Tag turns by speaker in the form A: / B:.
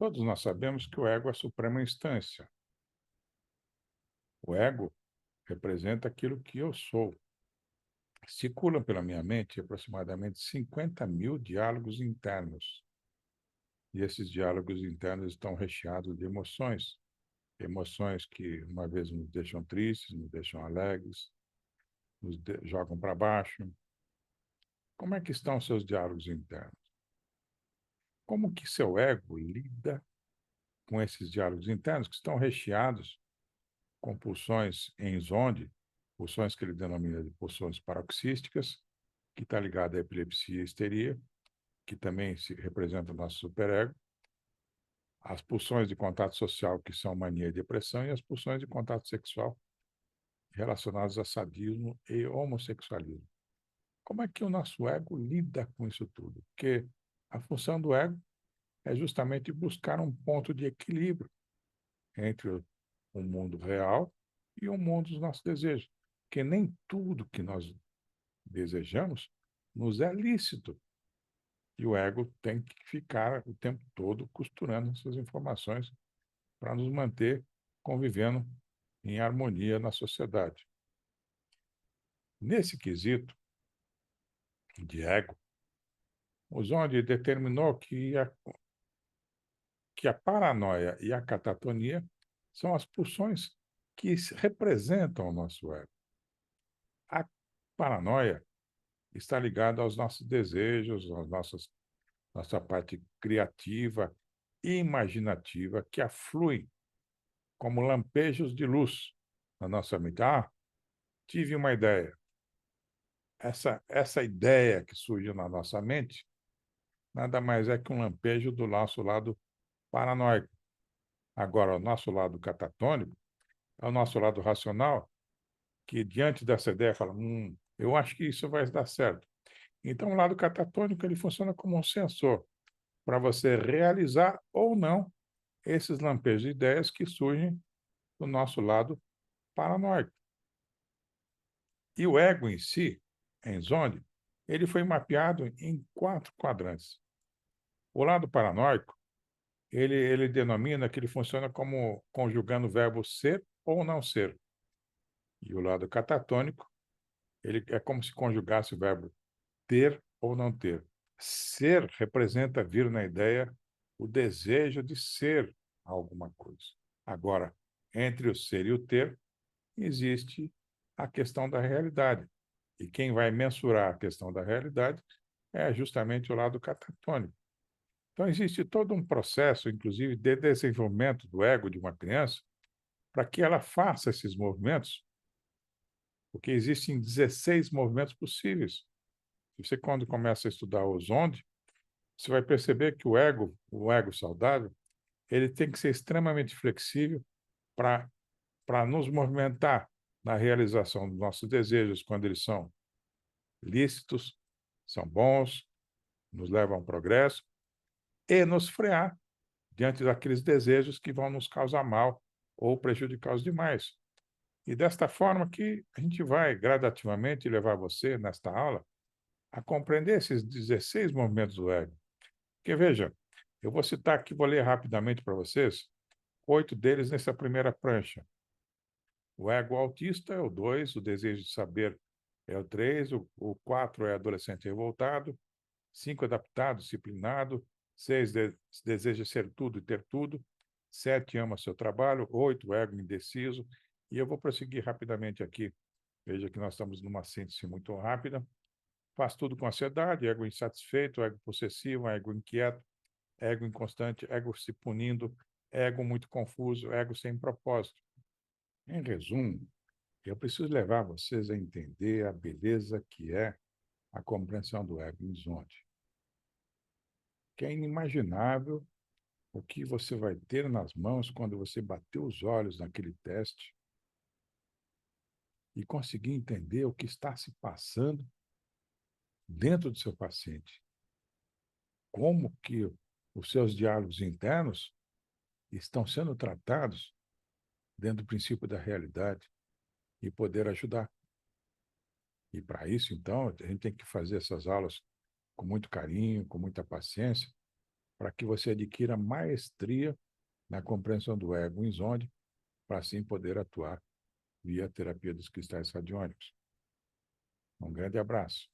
A: Todos nós sabemos que o ego é a suprema instância. O ego representa aquilo que eu sou. Circulam pela minha mente aproximadamente 50 mil diálogos internos. E esses diálogos internos estão recheados de emoções. Emoções que, uma vez, nos deixam tristes, nos deixam alegres, jogam para baixo. Como é que estão os seus diálogos internos? Como que seu ego lida com esses diálogos internos que estão recheados com pulsões em zonde, pulsões que ele denomina de pulsões paroxísticas, que está ligada à epilepsia e histeria, que também se representa o nosso superego, as pulsões de contato social, que são mania e depressão, e as pulsões de contato sexual, relacionadas a sadismo e homossexualismo. Como é que o nosso ego lida com isso tudo? Porque a função do ego é justamente buscar um ponto de equilíbrio entre o mundo real e o mundo dos nossos desejos. Porque nem tudo que nós desejamos nos é lícito. E o ego tem que ficar o tempo todo costurando essas informações para nos manter convivendo em harmonia na sociedade. Nesse quesito de ego, o Zonde determinou que a paranoia e a catatonia são as pulsões que representam o nosso ego. A paranoia está ligada aos nossos desejos, nossa parte criativa e imaginativa que afluem como lampejos de luz na nossa mente. Ah, tive uma ideia. Essa ideia que surgiu na nossa mente nada mais é que um lampejo do nosso lado paranoico. Agora, o nosso lado catatônico é o nosso lado racional, que diante dessa ideia fala, eu acho que isso vai dar certo. Então, o lado catatônico ele funciona como um sensor para você realizar ou não esses lampejos de ideias que surgem do nosso lado paranoico. E o ego em si, em Zonde, ele foi mapeado em 4 quadrantes. O lado paranoico, ele denomina que ele funciona como conjugando o verbo ser ou não ser. E o lado catatônico, ele é como se conjugasse o verbo ter ou não ter. Ser representa vir na ideia o desejo de ser alguma coisa. Agora, entre o ser e o ter, existe a questão da realidade. E quem vai mensurar a questão da realidade é justamente o lado catatônico. Então, existe todo um processo, inclusive, de desenvolvimento do ego de uma criança, para que ela faça esses movimentos, porque existem 16 movimentos possíveis. Você, quando começa a estudar o Zonde, você vai perceber que o ego saudável, ele tem que ser extremamente flexível para nos movimentar na realização dos nossos desejos, quando eles são lícitos, são bons, nos levam ao progresso, e nos frear diante daqueles desejos que vão nos causar mal ou prejudicar os demais. E desta forma que a gente vai gradativamente levar você, nesta aula, a compreender esses 16 movimentos do ego. Porque, veja, eu vou citar aqui, vou ler rapidamente para vocês, 8 deles nessa primeira prancha. O ego autista é o 2, o desejo de saber é o 3, o 4 é adolescente revoltado, 5 adaptado, disciplinado, 6 deseja ser tudo e ter tudo, 7 ama seu trabalho, 8 ego indeciso, e eu vou prosseguir rapidamente aqui. Veja que nós estamos numa síntese muito rápida. Faz tudo com ansiedade, ego insatisfeito, ego possessivo, ego inquieto, ego inconstante, ego se punindo, ego muito confuso, ego sem propósito. Em resumo, eu preciso levar vocês a entender a beleza que é a compreensão do ego em Zonde, que é inimaginável o que você vai ter nas mãos quando você bater os olhos naquele teste e conseguir entender o que está se passando dentro do seu paciente. Como que os seus diálogos internos estão sendo tratados dentro do princípio da realidade e poder ajudar. E para isso, então, a gente tem que fazer essas aulas com muito carinho, com muita paciência, para que você adquira maestria na compreensão do ego em Zonde, para assim poder atuar via terapia dos cristais radiônicos. Um grande abraço.